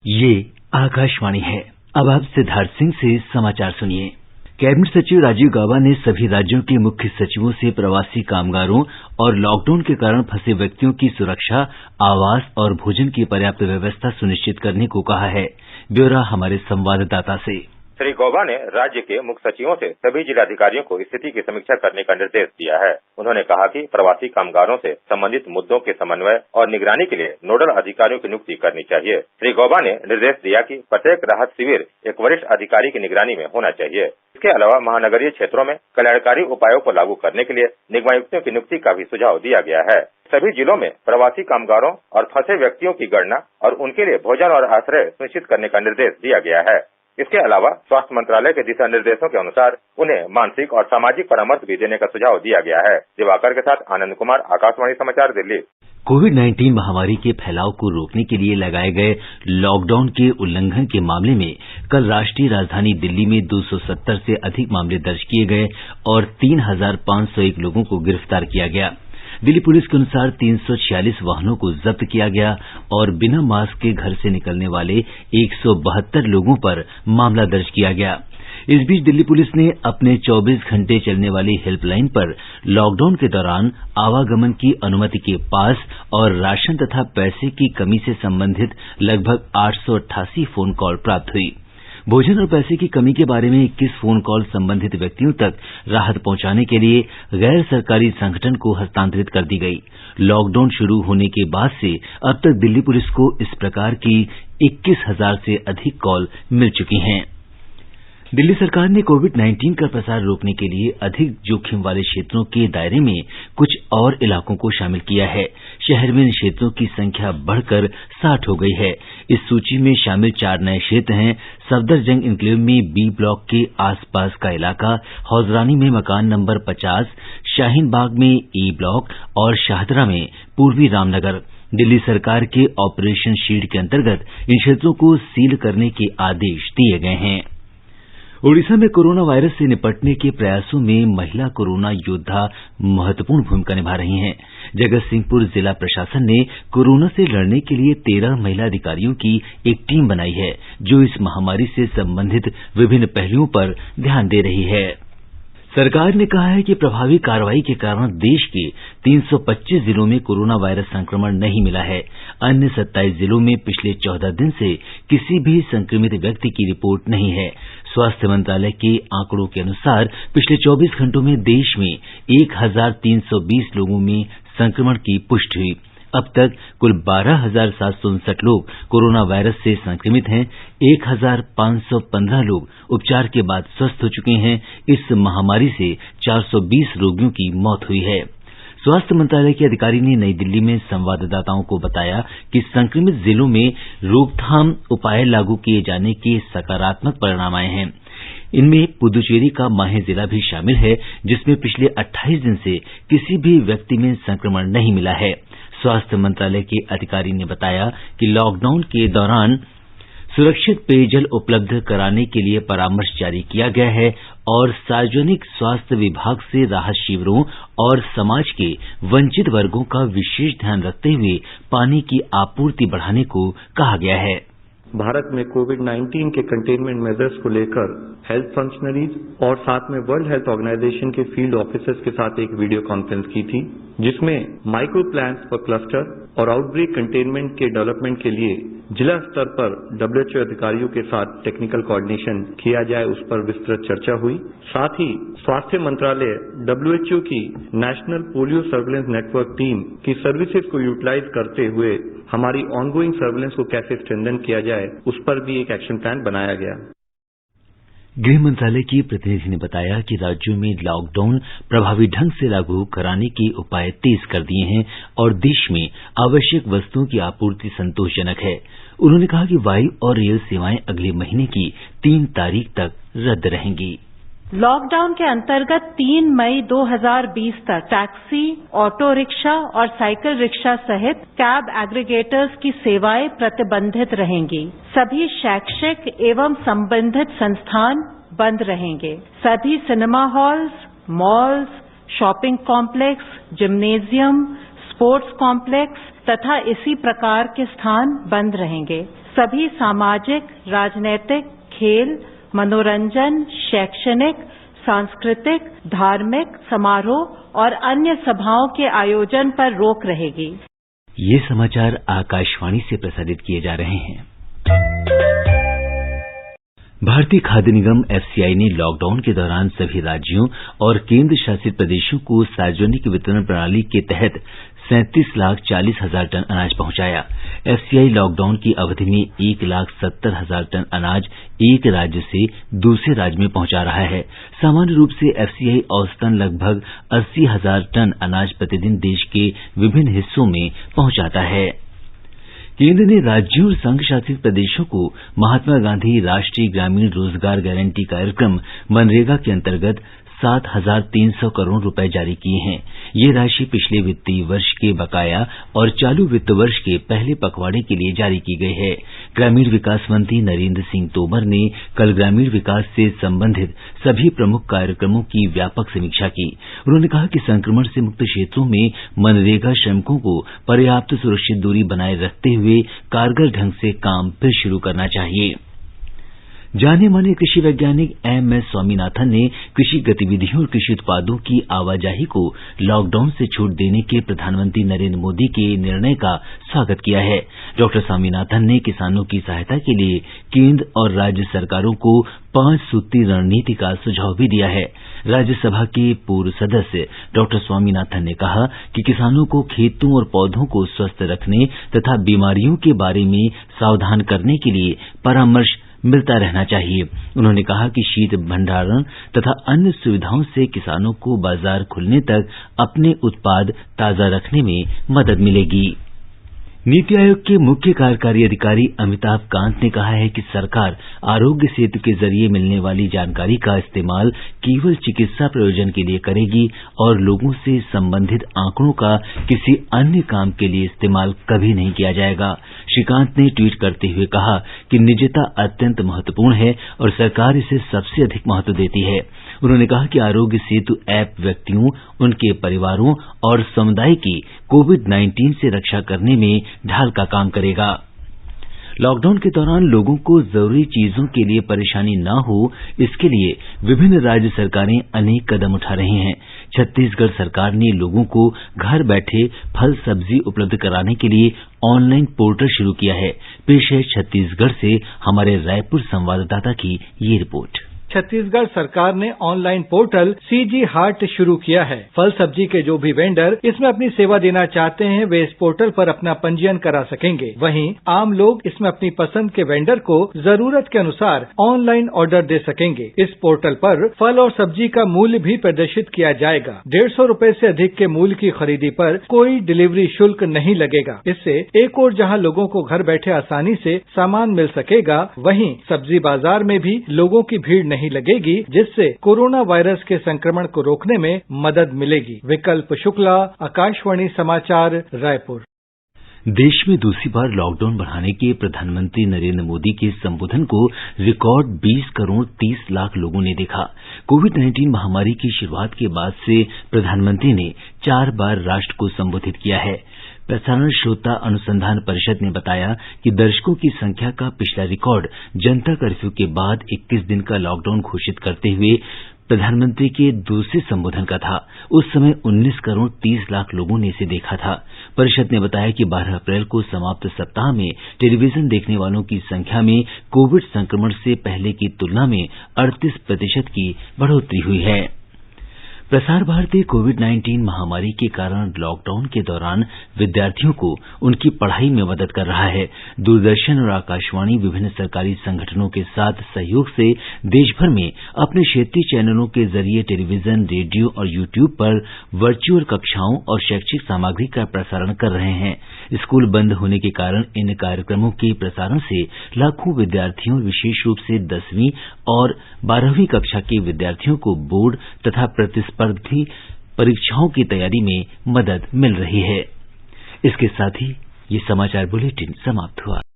ये आकाशवाणी है। अब आप सिद्धार्थ सिंह से समाचार सुनिए। कैबिनेट सचिव राजीव गौबा ने सभी राज्यों के मुख्य सचिवों से प्रवासी कामगारों और लॉकडाउन के कारण फंसे व्यक्तियों की सुरक्षा, आवास और भोजन की पर्याप्त व्यवस्था सुनिश्चित करने को कहा है। ब्यौरा हमारे संवाददाता से। श्री गौबा ने राज्य के मुख्य सचिवों से सभी जिलाधिकारियों को स्थिति की समीक्षा करने का निर्देश दिया है। उन्होंने कहा कि प्रवासी कामगारों से संबंधित मुद्दों के समन्वय और निगरानी के लिए नोडल अधिकारियों की नियुक्ति करनी चाहिए। श्री गौबा ने निर्देश दिया कि प्रत्येक राहत शिविर एक वरिष्ठ अधिकारी की निगरानी में होना चाहिए। इसके अलावा महानगरीय क्षेत्रों में कल्याणकारी उपायों को लागू करने के लिए निगमायुक्तों की नियुक्ति का भी सुझाव दिया गया है। सभी जिलों में प्रवासी कामगारों और फंसे व्यक्तियों की गणना और उनके लिए भोजन और आश्रय सुनिश्चित करने का निर्देश दिया गया है। इसके अलावा स्वास्थ्य मंत्रालय के दिशा निर्देशों के अनुसार उन्हें मानसिक और सामाजिक परामर्श भी देने का सुझाव दिया गया है। दिवाकर के साथ आनंद कुमार, आकाशवाणी समाचार, दिल्ली। कोविड-19 महामारी के फैलाव को रोकने के लिए लगाए गए लॉकडाउन के उल्लंघन के मामले में कल राष्ट्रीय राजधानी दिल्ली में 270 से अधिक मामले दर्ज किए गए और 3,501 लोगों को गिरफ्तार किया गया। दिल्ली पुलिस के अनुसार 346 वाहनों को जब्त किया गया और बिना मास्क के घर से निकलने वाले 172 लोगों पर मामला दर्ज किया गया। इस बीच दिल्ली पुलिस ने अपने 24 घंटे चलने वाली हेल्पलाइन पर लॉकडाउन के दौरान आवागमन की अनुमति के पास और राशन तथा पैसे की कमी से संबंधित लगभग 888 फोन कॉल प्राप्त हुई। भोजन और पैसे की कमी के बारे में 21 फोन कॉल संबंधित व्यक्तियों तक राहत पहुंचाने के लिए गैर सरकारी संगठन को हस्तांतरित कर दी गई। लॉकडाउन शुरू होने के बाद से अब तक दिल्ली पुलिस को इस प्रकार की 21,000 से अधिक कॉल मिल चुकी हैं। दिल्ली सरकार ने कोविड-19 का प्रसार रोकने के लिए अधिक जोखिम वाले क्षेत्रों के दायरे में कुछ और इलाकों को शामिल किया है। शहर में इन क्षेत्रों की संख्या बढ़कर 60 हो गई है। इस सूची में शामिल 4 नए क्षेत्र हैं। सफदरजंग एन्क्लेव में बी ब्लॉक के आसपास का इलाका, हौजरानी में मकान नंबर 50, शाहीन बाग में ई ब्लॉक और शाहदरा में पूर्वी रामनगर। दिल्ली सरकार के ऑपरेशन शील्ड के अंतर्गत इन क्षेत्रों को सील करने के आदेश दिए गए हैं। ओडिशा में कोरोना वायरस से निपटने के प्रयासों में महिला कोरोना योद्धा महत्वपूर्ण भूमिका निभा रही हैं। जगतसिंहपुर जिला प्रशासन ने कोरोना से लड़ने के लिए 13 महिला अधिकारियों की एक टीम बनाई है, जो इस महामारी से संबंधित विभिन्न पहलुओं पर ध्यान दे रही है। सरकार ने कहा है कि प्रभावी कार्रवाई के कारण देश के 325 जिलों में कोरोना वायरस संक्रमण नहीं मिला है। अन्य 27 जिलों में पिछले 14 दिन से किसी भी संक्रमित व्यक्ति की रिपोर्ट नहीं है। स्वास्थ्य मंत्रालय के आंकड़ों के अनुसार पिछले 24 घंटों में देश में 1,320 लोगों में संक्रमण की पुष्टि हुई। अब तक कुल 12,759 लोग कोरोना वायरस से संक्रमित हैं। 1,515 लोग उपचार के बाद स्वस्थ हो चुके हैं। इस महामारी से 420 रोगियों की मौत हुई है। स्वास्थ्य मंत्रालय के अधिकारी ने नई दिल्ली में संवाददाताओं को बताया कि संक्रमित जिलों में रोकथाम उपाय लागू किए जाने के सकारात्मक परिणाम आए हैं। इनमें पुदुचेरी का माहे जिला भी शामिल है, जिसमें पिछले 28 दिन से किसी भी व्यक्ति में संक्रमण नहीं मिला है। स्वास्थ्य मंत्रालय के अधिकारी ने बताया कि लॉकडाउन के दौरान सुरक्षित पेयजल उपलब्ध कराने के लिए परामर्श जारी किया गया है और सार्वजनिक स्वास्थ्य विभाग से राहत शिविरों और समाज के वंचित वर्गों का विशेष ध्यान रखते हुए पानी की आपूर्ति बढ़ाने को कहा गया है। भारत में कोविड-19 के कंटेनमेंट मेजर्स को लेकर हेल्थ फंक्शनरीज और साथ में वर्ल्ड हेल्थ ऑर्गेनाइजेशन के फील्ड ऑफिसर्स के साथ एक वीडियो कॉन्फ्रेंस की थी, जिसमें माइक्रो प्लान्स फॉर क्लस्टर और आउटब्रेक कंटेनमेंट के डेवलपमेंट के लिए जिला स्तर पर WHO अधिकारियों के साथ टेक्निकल कोऑर्डिनेशन किया जाए, उस पर विस्तृत चर्चा हुई। साथ ही स्वास्थ्य मंत्रालय WHO की national polio surveillance network team की सर्विसेज को यूटिलाइज करते हुए हमारी ऑनगोइंग सर्विलेंस को कैसे स्ट्रेंथन किया जाए, उस पर भी एक एक्शन प्लान बनाया गया। गृह मंत्रालय की प्रतिनिधि ने बताया कि राज्यों में लॉकडाउन प्रभावी ढंग से लागू कराने के उपाय तेज कर दिए हैं और देश में आवश्यक वस्तुओं की आपूर्ति संतोषजनक है। उन्होंने कहा कि वायु और रेल सेवाएं अगले महीने की 3 तारीख तक रद्द रहेंगी। लॉकडाउन के अंतर्गत 3 मई 2020 तक टैक्सी, ऑटो रिक्शा और साइकिल रिक्शा सहित कैब एग्रीगेटर्स की सेवाएं प्रतिबंधित रहेंगी। सभी शैक्षिक एवं संबंधित संस्थान बंद रहेंगे। सभी cinema halls, malls, shopping complex, gymnasium, sports complex तथा इसी प्रकार के स्थान बंद रहेंगे। सभी सामाजिक, राजनीतिक, खेल, मनोरंजन, शैक्षणिक, सांस्कृतिक, धार्मिक समारोह और अन्य सभाओं के आयोजन पर रोक रहेगी। ये समाचार आकाशवाणी से प्रसारित किए जा रहे हैं। भारतीय खाद्य निगम एफसीआई ने लॉकडाउन के दौरान सभी राज्यों और केंद्र शासित प्रदेशों को सार्वजनिक वितरण प्रणाली के तहत 37,40,000 टन अनाज पहुंचाया। एफसीआई लॉकडाउन की अवधि में 1,70,000 टन अनाज एक राज्य से दूसरे राज्य में पहुंचा रहा है। सामान्य रूप से एफसीआई औसतन लगभग 80,000 टन अनाज प्रतिदिन देश के विभिन्न हिस्सों में पहुंचाता है। केंद्र ने राज्यों और संघ शासित प्रदेशों को महात्मा गांधी राष्ट्रीय ग्रामीण रोजगार गारंटी कार्यक्रम मनरेगा के अंतर्गत 7,300 करोड़ रुपए जारी किए हैं। ये राशि पिछले वित्तीय वर्ष के बकाया और चालू वित्त वर्ष के पहले पखवाड़े के लिए जारी की गई है। ग्रामीण विकास मंत्री नरेंद्र सिंह तोमर ने कल ग्रामीण विकास से संबंधित सभी प्रमुख कार्यक्रमों की व्यापक समीक्षा की। उन्होंने कहा कि संक्रमण से मुक्त क्षेत्रों में मनरेगा श्रमिकों को पर्याप्त सुरक्षित दूरी बनाए रखते हुए कारगर ढंग से काम फिर शुरू करना चाहिए। जाने माने कृषि वैज्ञानिक एम.एस. स्वामीनाथन ने कृषि गतिविधियों और कृषि उत्पादों की आवाजाही को लॉकडाउन से छूट देने के प्रधानमंत्री नरेंद्र मोदी के निर्णय का स्वागत किया है। डॉक्टर स्वामीनाथन ने किसानों की सहायता के लिए केंद्र और राज्य सरकारों को 5 सूत्री रणनीति का सुझाव भी दिया है। राज्यसभा के पूर्व सदस्य डॉक्टर स्वामीनाथन ने कहा कि किसानों को खेतों और पौधों को स्वस्थ रखने तथा बीमारियों के बारे में सावधान करने के लिए परामर्श मिलता रहना चाहिए। उन्होंने कहा कि शीत भंडारण तथा अन्य सुविधाओं से किसानों को बाजार खुलने तक अपने उत्पाद ताजा रखने में मदद मिलेगी। नीति आयोग के मुख्य कार्यकारी अधिकारी अमिताभ कांत ने कहा है कि सरकार आरोग्य सेतु के जरिए मिलने वाली जानकारी का इस्तेमाल केवल चिकित्सा प्रयोजन के लिए करेगी और लोगों से संबंधित आंकड़ों का किसी अन्य काम के लिए इस्तेमाल कभी नहीं किया जाएगा। श्री कांत ने ट्वीट करते हुए कहा कि निजता अत्यंत महत्वपूर्ण है और सरकार इसे सबसे अधिक महत्व देती है। उन्होंने कहा कि आरोग्य सेतु ऐप व्यक्तियों, उनके परिवारों और समुदाय की कोविड-19 से रक्षा करने में ढाल का काम करेगा। लॉकडाउन के दौरान लोगों को जरूरी चीजों के लिए परेशानी न हो, इसके लिए विभिन्न राज्य सरकारें अनेक कदम उठा रही हैं। छत्तीसगढ़ सरकार ने लोगों को घर बैठे फल सब्जी उपलब्ध कराने के लिए ऑनलाइन पोर्टल शुरू किया है। पेश है छत्तीसगढ़ से हमारे रायपुर संवाददाता की ये रिपोर्ट। छत्तीसगढ़ सरकार ने ऑनलाइन पोर्टल सीजी हाट शुरू किया है। फल सब्जी के जो भी वेंडर इसमें अपनी सेवा देना चाहते हैं, वे इस पोर्टल पर अपना पंजीयन करा सकेंगे। वहीं आम लोग इसमें अपनी पसंद के वेंडर को जरूरत के अनुसार ऑनलाइन ऑर्डर दे सकेंगे। इस पोर्टल पर फल और सब्जी का मूल्य भी प्रदर्शित किया जाएगा। 150 रुपए से अधिक के मूल्य की खरीदी पर कोई डिलीवरी शुल्क नहीं लगेगा। इससे एक ओर जहां लोगों को घर बैठे आसानी से सामान मिल सकेगा, वहीं सब्जी बाजार में भी लोगों की भीड़ नहीं लगेगी, जिससे कोरोना वायरस के संक्रमण को रोकने में मदद मिलेगी। विकल्प शुक्ला, आकाशवाणी समाचार, रायपुर। देश में दूसरी बार लॉकडाउन बढ़ाने के प्रधानमंत्री नरेंद्र मोदी के संबोधन को रिकॉर्ड 20 करोड़ 30 लाख लोगों ने देखा। कोविड-19 महामारी की शुरुआत के बाद से प्रधानमंत्री ने 4 बार राष्ट्र को संबोधित किया है। प्रसारण श्रोता अनुसंधान परिषद ने बताया कि दर्शकों की संख्या का पिछला रिकॉर्ड जनता कर्फ्यू के बाद 21 दिन का लॉकडाउन घोषित करते हुए प्रधानमंत्री के दूसरे संबोधन का था। उस समय 19 करोड़ 30 लाख लोगों ने इसे देखा था। परिषद ने बताया कि 12 अप्रैल को समाप्त सप्ताह में टेलीविजन देखने वालों की संख्या में कोविड संक्रमण से पहले की तुलना में 38% की बढ़ोतरी हुई है। प्रसार भारती कोविड-19 महामारी के कारण लॉकडाउन के दौरान विद्यार्थियों को उनकी पढ़ाई में मदद कर रहा है। दूरदर्शन और आकाशवाणी विभिन्न सरकारी संगठनों के साथ सहयोग से देश भर में अपने क्षेत्रीय चैनलों के जरिए टेलीविजन, रेडियो और यूट्यूब पर वर्चुअल कक्षाओं और शैक्षिक सामग्री का प्रसारण कर रहे हैं। स्कूल बंद होने के कारण इन कार्यक्रमों के प्रसारण से लाखों विद्यार्थियों, विशेष रूप से 10वीं और 12वीं कक्षा के विद्यार्थियों को बोर्ड तथा प्रतिस्पर्धी परीक्षाओं की तैयारी में मदद मिल रही है। इसके साथ ही ये समाचार बुलेटिन समाप्त हुआ।